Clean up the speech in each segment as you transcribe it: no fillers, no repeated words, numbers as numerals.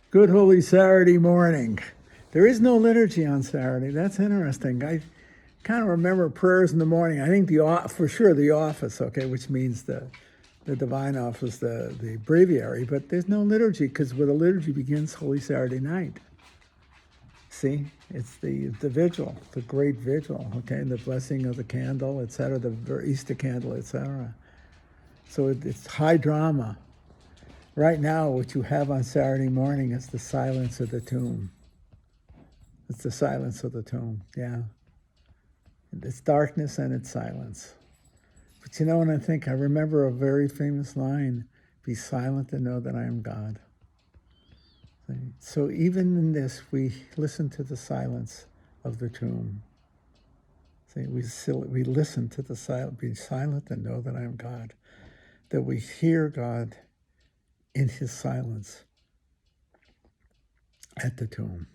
Good Holy Saturday morning. There is no liturgy on Saturday. That's interesting. I kind of remember prayers in the morning. I think for sure the office, okay, which means the divine office, the breviary, but there's no liturgy because where the liturgy begins Holy Saturday night. See, it's the vigil, the great vigil, okay, the blessing of the candle, etc., the Easter candle, etc. So it's high drama. Right now, what you have on Saturday morning is the silence of the tomb. It's the silence of the tomb, yeah. It's darkness and it's silence. But you know, when I remember a very famous line, be silent and know that I am God. So even in this, we listen to the silence of the tomb. See, we listen to the silence, be silent and know that I am God. That we hear God in his silence at the tomb.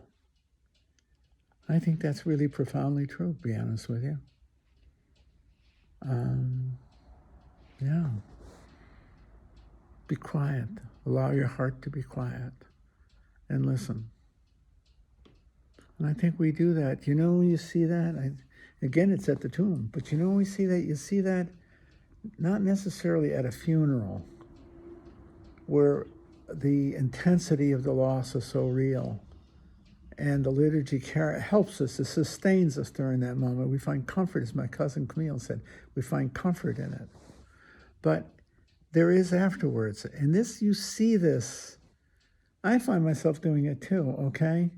I think that's really profoundly true, to be honest with you. Yeah. Be quiet. Allow your heart to be quiet and listen. And I think we do that. You know, when you see that, again, it's at the tomb, but you know, when we see that, you see that not necessarily at a funeral where the intensity of the loss is so real. And the liturgy helps us, it sustains us during that moment. We find comfort, as my cousin Camille said, we find comfort in it. But there is afterwards. And this, you see this, I find myself doing it too, okay?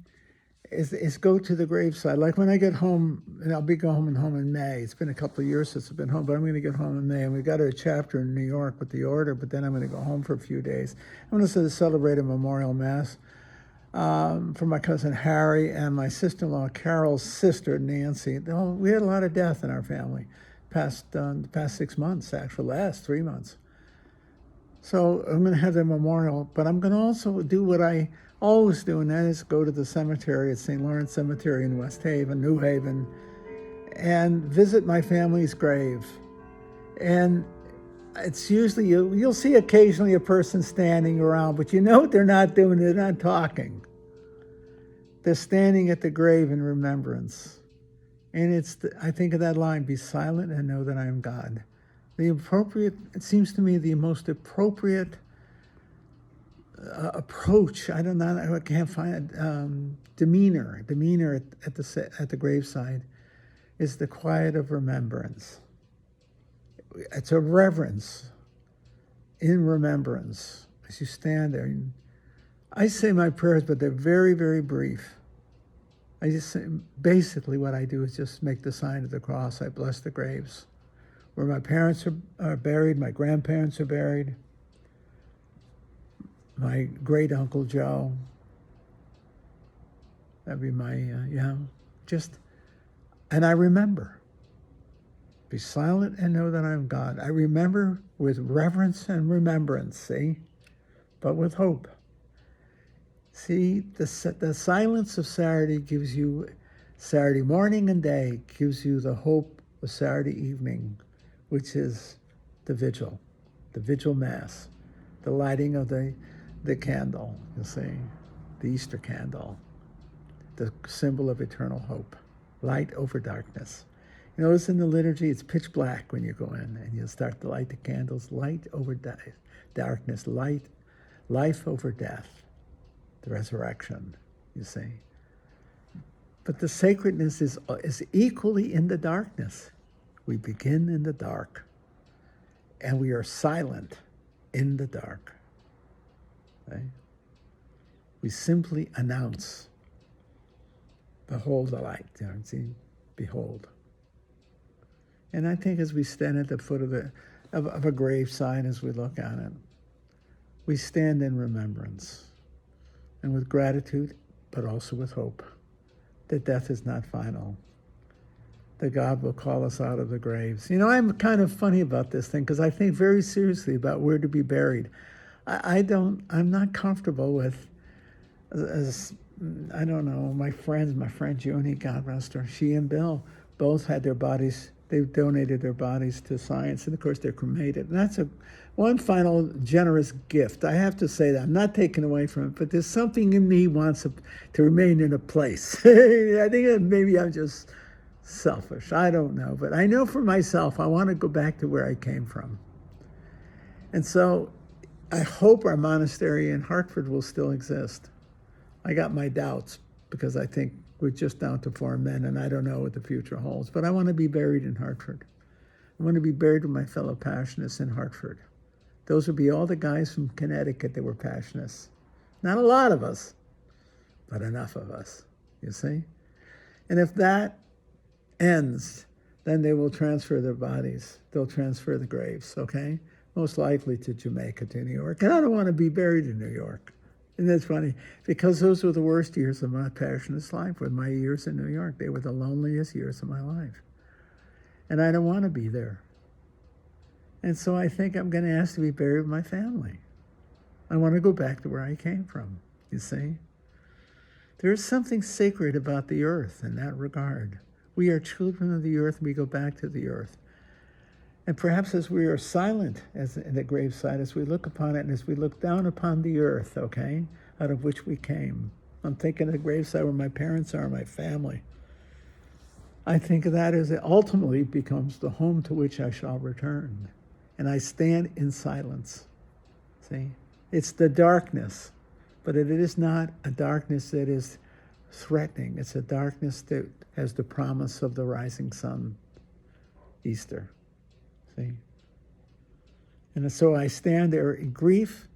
Is go to the graveside. Like when I get home, and I'll be going home in May. It's been a couple of years since I've been home, but I'm going to get home in May. And we got a chapter in New York with the order, but then I'm going to go home for a few days. I'm going to celebrate a memorial mass for my cousin Harry and my sister-in-law Carol's sister Nancy. We had a lot of death in our family the past 6 months, actually, last 3 months. So I'm going to have the memorial, but I'm going to also do what I always do, and that is go to the cemetery at St. Lawrence Cemetery in West Haven, New Haven, and visit my family's grave. And it's usually, you'll see occasionally a person standing around, but you know what they're not doing? They're not talking. They're standing at the grave in remembrance. And I think of that line, be silent and know that I am God. It seems to me the most appropriate approach, I can't find it, demeanor at the graveside is the quiet of remembrance. It's a reverence in remembrance as you stand there. I say my prayers, but they're very, very brief. Basically what I do is just make the sign of the cross. I bless the graves where my parents are buried, my grandparents are buried, my great Uncle Joe. That'd be my, and I remember. Be silent and know that I am God. I remember with reverence and remembrance, see, but with hope. See, the silence of Saturday gives you, Saturday morning and day, gives you the hope of Saturday evening, which is the vigil Mass, the lighting of the candle, you see, the Easter candle, the symbol of eternal hope, light over darkness. You notice in the liturgy, it's pitch black when you go in, and you'll start to light the candles, light over darkness, life over death, the resurrection, you see. But the sacredness is equally in the darkness. We begin in the dark, and we are silent in the dark. Right? We simply announce, behold the light, see, behold. And I think as we stand at the foot of a graveside, as we look at it, we stand in remembrance and with gratitude, but also with hope that death is not final, that God will call us out of the graves. You know, I'm kind of funny about this thing because I think very seriously about where to be buried. I'm not comfortable with, I don't know, my friend Junie, God rest her, she and Bill both had their bodies They've donated their bodies to science, and of course they're cremated. And that's one final generous gift. I have to say that. I'm not taking away from it, but there's something in me wants to remain in a place. I think that maybe I'm just selfish. I don't know. But I know for myself, I want to go back to where I came from. And so I hope our monastery in Hartford will still exist. I got my doubts because I think we're just down to 4 men, and I don't know what the future holds. But I want to be buried in Hartford. I want to be buried with my fellow Passionists in Hartford. Those would be all the guys from Connecticut that were Passionists. Not a lot of us, but enough of us, you see? And if that ends, then they will transfer their bodies. They'll transfer the graves, okay? Most likely to Jamaica, to New York. And I don't want to be buried in New York. And that's funny, because those were the worst years of my Passionist life, were my years in New York. They were the loneliest years of my life. And I don't want to be there. And so I think I'm going to ask to be buried with my family. I want to go back to where I came from, you see? There's something sacred about the earth in that regard. We are children of the earth, and we go back to the earth. And perhaps as we are silent as in the graveside, as we look upon it and as we look down upon the earth, okay, out of which we came. I'm thinking of the graveside where my parents are, my family. I think of that as it ultimately becomes the home to which I shall return. And I stand in silence. See? It's the darkness, but it is not a darkness that is threatening. It's a darkness that has the promise of the rising sun, Easter. See? And so I stand there in grief,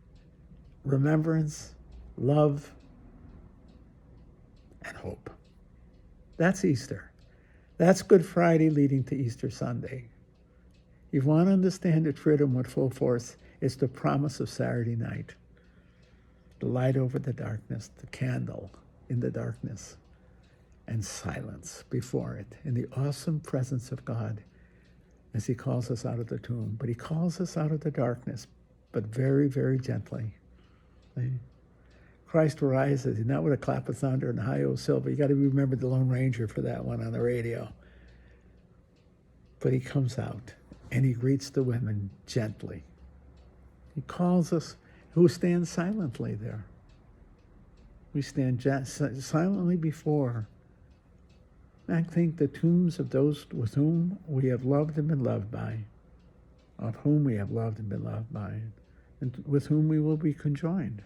remembrance, love, and hope. That's Easter. That's Good Friday leading to Easter Sunday. If you want to understand the Triduum with full force, it's the promise of Saturday night. The light over the darkness, the candle in the darkness, and silence before it, in the awesome presence of God as he calls us out of the tomb. But he calls us out of the darkness, but very, very gently. See? Christ rises, not with a clap of thunder and high o silver. You got to remember the Lone Ranger for that one on the radio. But he comes out and he greets the women gently. He calls us who stand silently there. We stand silently before. I think the tombs of those with whom we have loved and been loved by, of whom we have loved and been loved by, and with whom we will be conjoined.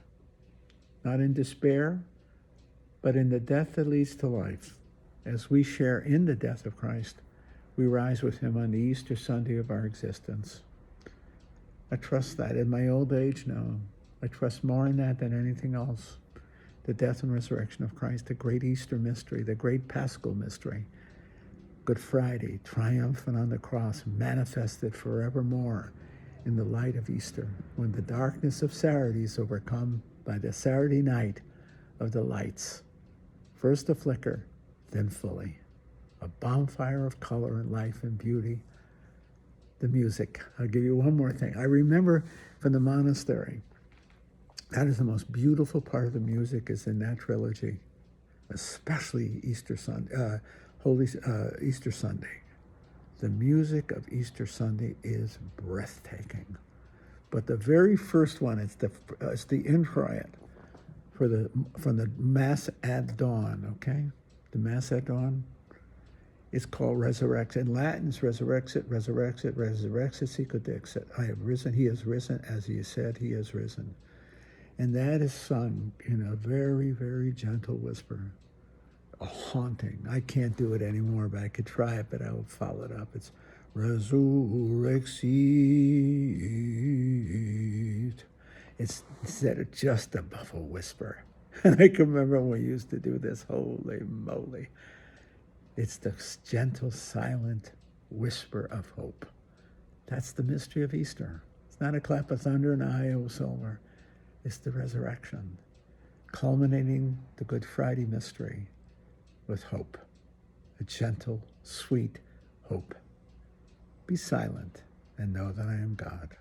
Not in despair, but in the death that leads to life. As we share in the death of Christ, we rise with him on the Easter Sunday of our existence. I trust that. In my old age, no. I trust more in that than anything else. The death and resurrection of Christ, the great Easter mystery, the great Paschal mystery. Good Friday, triumphant on the cross, manifested forevermore in the light of Easter, when the darkness of Saturday is overcome by the Saturday night of the lights. First a flicker, then fully. A bonfire of color and life and beauty. The music. I'll give you one more thing. I remember from the monastery, that is the most beautiful part of the music is in that trilogy, especially Easter Sunday, Easter Sunday. The music of Easter Sunday is breathtaking. But the very first one, it's the introit from the Mass at Dawn, okay? The Mass at Dawn. It's called Resurrexit. In Latin, it's Resurrexit, Resurrexit, Resurrexit, Sicut Dixit. I have risen, he has risen, as he said, he has risen. And that is sung in a very, very gentle whisper. A haunting. I can't do it anymore, but I could try it, but I will follow it up. It's Resurrexit. It's set just above a whisper. And I can remember when we used to do this, holy moly. It's the gentle, silent whisper of hope. That's the mystery of Easter. It's not a clap of thunder and a high o silver. It's the resurrection, culminating the Good Friday mystery with hope, a gentle, sweet hope. Be silent and know that I am God.